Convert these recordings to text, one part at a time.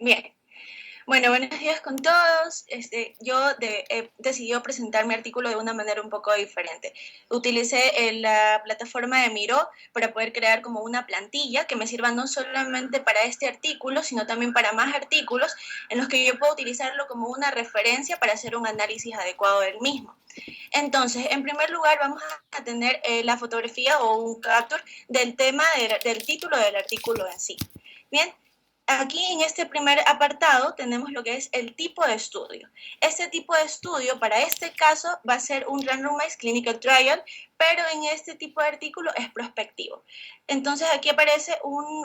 Bien. Bueno, buenos días con todos. He decidido presentar mi artículo de una manera un poco diferente. Utilicé la plataforma de Miro para poder crear como una plantilla que me sirva no solamente para este artículo, sino también para más artículos en los que yo puedo utilizarlo como una referencia para hacer un análisis adecuado del mismo. Entonces, en primer lugar, vamos a tener la fotografía o un capture del tema del título del artículo en sí. Bien, aquí en este primer apartado tenemos lo que es el tipo de estudio. Este tipo de estudio para este caso va a ser un randomized clinical trial, pero en este tipo de artículo es prospectivo. Entonces aquí aparece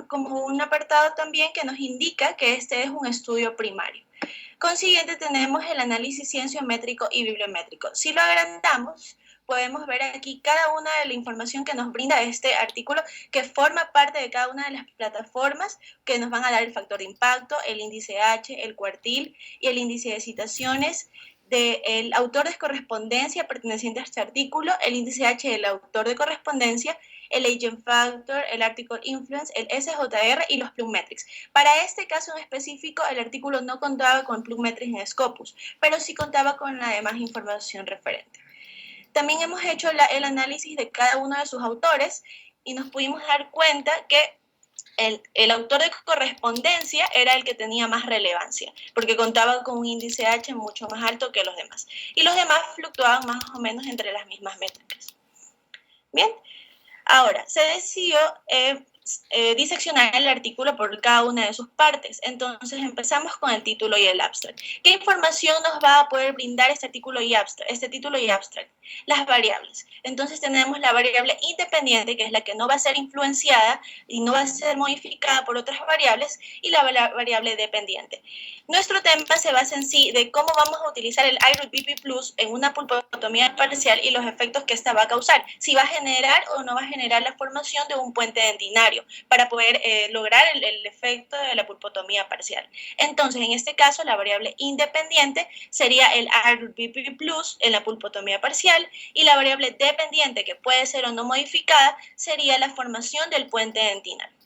como un apartado también que nos indica que este es un estudio primario. Consiguiente tenemos el análisis cienciométrico y bibliométrico. Si lo agrandamos, podemos ver aquí cada una de la información que nos brinda este artículo, que forma parte de cada una de las plataformas que nos van a dar el factor de impacto, el índice H, el cuartil y el índice de citaciones, del autor de correspondencia perteneciente a este artículo, el índice H del autor de correspondencia, el agent factor, el article influence, el SJR y los plugmetrics. Para este caso en específico, el artículo no contaba con plugmetrics en Scopus, pero sí contaba con la demás información referente. También hemos hecho el análisis de cada uno de sus autores y nos pudimos dar cuenta que el autor de correspondencia era el que tenía más relevancia, porque contaba con un índice H mucho más alto que los demás. Y los demás fluctuaban más o menos entre las mismas métricas. Bien, ahora, se decidió diseccionar el artículo por cada una de sus partes. Entonces empezamos con el título y el abstract. ¿Qué información nos va a poder brindar este título y abstract? Las variables. Entonces tenemos la variable independiente, que es la que no va a ser influenciada y no va a ser modificada por otras variables, y la variable dependiente. Nuestro tema se basa en sí de cómo vamos a utilizar el iRootBP Plus en una pulpotomía parcial y los efectos que esta va a causar, si va a generar o no va a generar la formación de un puente dentinario para poder lograr el efecto de la pulpotomía parcial. Entonces, en este caso, la variable independiente sería el iRootBP Plus en la pulpotomía parcial, y la variable dependiente, que puede ser o no modificada, sería la formación del puente dentinario.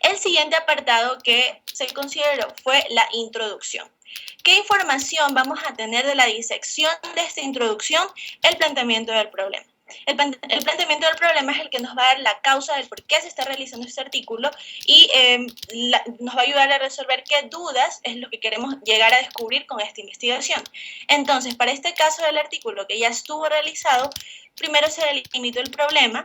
El siguiente apartado que se consideró fue la introducción. ¿Qué información vamos a tener de la disección de esta introducción? El planteamiento del problema. El planteamiento del problema es el que nos va a dar la causa del por qué se está realizando este artículo y nos va a ayudar a resolver qué dudas es lo que queremos llegar a descubrir con esta investigación. Entonces, para este caso del artículo que ya estuvo realizado, primero se delimitó el problema.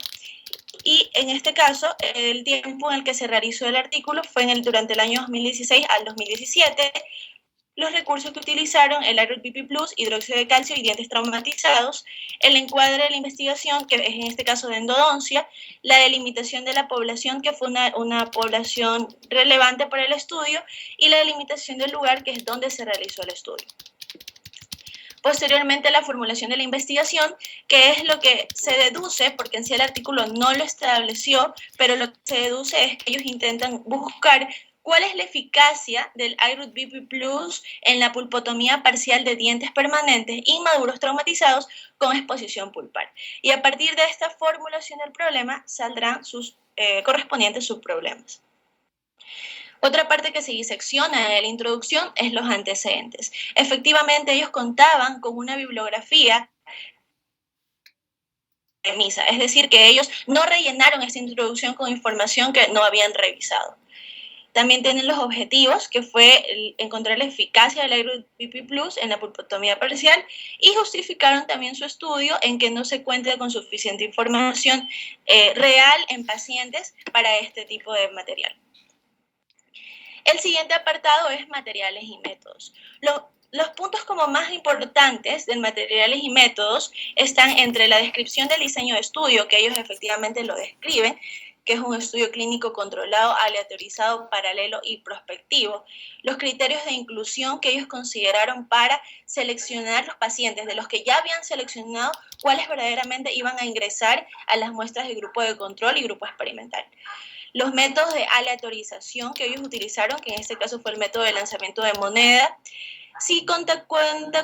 Y en este caso, el tiempo en el que se realizó el artículo fue durante el año 2016 al 2017. Los recursos que utilizaron, el iRootBP Plus, hidróxido de calcio y dientes traumatizados, el encuadre de la investigación, que es en este caso de endodoncia, la delimitación de la población, que fue una población relevante para el estudio, y la delimitación del lugar, que es donde se realizó el estudio. Posteriormente, la formulación de la investigación, que es lo que se deduce, porque en sí el artículo no lo estableció, pero lo que se deduce es que ellos intentan buscar cuál es la eficacia del iRootBP Plus en la pulpotomía parcial de dientes permanentes inmaduros traumatizados con exposición pulpar. Y a partir de esta formulación del problema saldrán sus correspondientes subproblemas. Otra parte que se disecciona en la introducción es los antecedentes. Efectivamente, ellos contaban con una bibliografía premisa, es decir, que ellos no rellenaron esta introducción con información que no habían revisado. También tienen los objetivos, que fue encontrar la eficacia del iRootBP Plus en la pulpotomía parcial, y justificaron también su estudio en que no se cuenta con suficiente información real en pacientes para este tipo de material. El siguiente apartado es materiales y métodos. Los puntos como más importantes de materiales y métodos están entre la descripción del diseño de estudio, que ellos efectivamente lo describen, que es un estudio clínico controlado, aleatorizado, paralelo y prospectivo. Los criterios de inclusión que ellos consideraron para seleccionar los pacientes, de los que ya habían seleccionado, cuáles verdaderamente iban a ingresar a las muestras de grupo de control y grupo experimental. los métodos de aleatorización que ellos utilizaron, que en este caso fue el método de lanzamiento de moneda, sí cuenta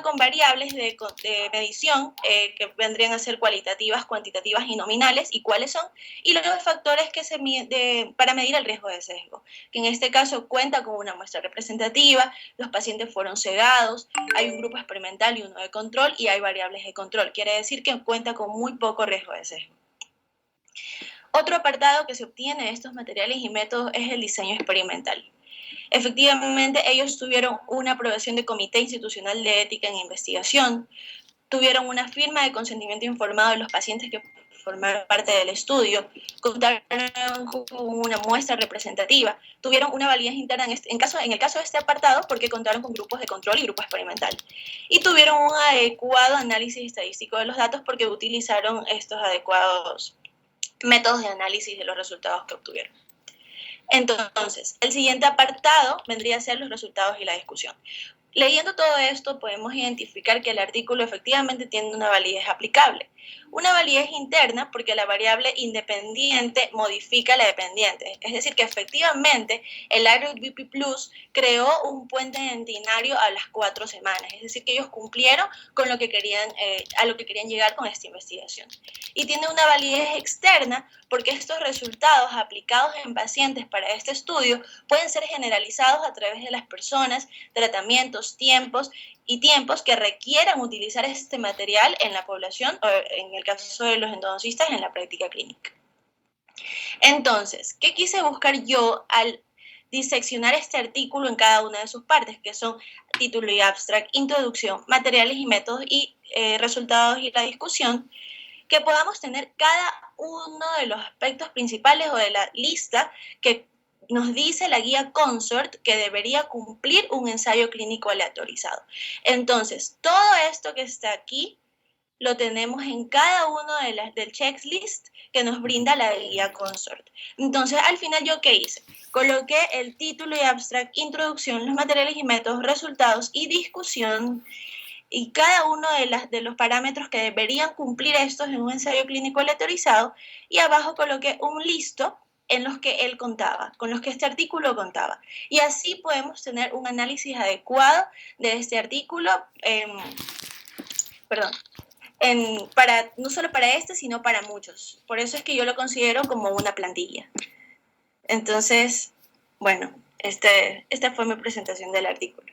con variables de medición que vendrían a ser cualitativas, cuantitativas y nominales, y cuáles son, y los factores que para medir el riesgo de sesgo, que en este caso cuenta con una muestra representativa, los pacientes fueron cegados, hay un grupo experimental y uno de control, y hay variables de control, quiere decir que cuenta con muy poco riesgo de sesgo. Otro apartado que se obtiene de estos materiales y métodos es el diseño experimental. Efectivamente, ellos tuvieron una aprobación de Comité Institucional de Ética en Investigación, tuvieron una firma de consentimiento informado de los pacientes que formaron parte del estudio, contaron con una muestra representativa, tuvieron una validez interna en el caso de este apartado porque contaron con grupos de control y grupo experimental, y tuvieron un adecuado análisis estadístico de los datos porque utilizaron estos adecuados métodos de análisis de los resultados que obtuvieron. Entonces, el siguiente apartado vendría a ser los resultados y la discusión. Leyendo todo esto, podemos identificar que el artículo efectivamente tiene una validez aplicable. Una validez interna porque la variable independiente modifica la dependiente. Es decir, que efectivamente el AROT-BP Plus creó un puente dentinario a las 4 semanas. Es decir, que ellos cumplieron con lo que querían, a lo que querían llegar con esta investigación. Y tiene una validez externa porque estos resultados aplicados en pacientes para este estudio pueden ser generalizados a través de las personas, tratamientos, tiempos que requieran utilizar este material en la población o en el caso de los endodoncistas en la práctica clínica. Entonces, ¿qué quise buscar yo al diseccionar este artículo en cada una de sus partes, que son título y abstract, introducción, materiales y métodos y resultados y la discusión? Que podamos tener cada uno de los aspectos principales o de la lista que nos dice la guía Consort que debería cumplir un ensayo clínico aleatorizado. Entonces, todo esto que está aquí lo tenemos en cada uno del checklist que nos brinda la guía Consort. Entonces, al final, ¿yo qué hice? Coloqué el título y abstract, introducción, los materiales y métodos, resultados y discusión, y cada uno de los parámetros que deberían cumplir estos en un ensayo clínico aleatorizado, y abajo coloqué un listo en los que él contaba, con los que este artículo contaba. Y así podemos tener un análisis adecuado de este artículo, no solo para este, sino para muchos. Por eso es que yo lo considero como una plantilla. Entonces, bueno, esta fue mi presentación del artículo.